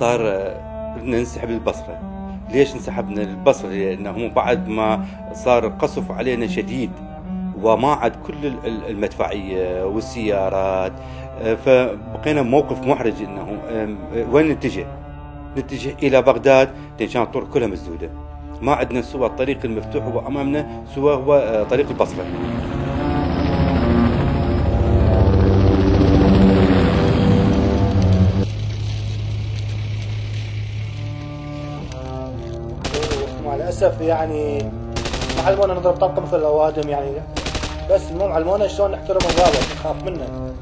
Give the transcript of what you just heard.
صار بدنا ننسحب للبصرة. ليش انسحبنا للبصرة؟ لأنه بعد ما صار قصف علينا شديد وما عاد كل المدفعية والسيارات، فبقينا موقف محرج انه وين نتجه الى بغداد، لان كانت الطرق كلها مسدودة، ما عندنا سوى الطريق المفتوح هو امامنا، سوى هو طريق البصرة. مع الاسف يعني ما علمونا نضرب طلقة مثل الاوادم يعني، بس المهم علمونا شلون نحترم الضابط نخاف منه.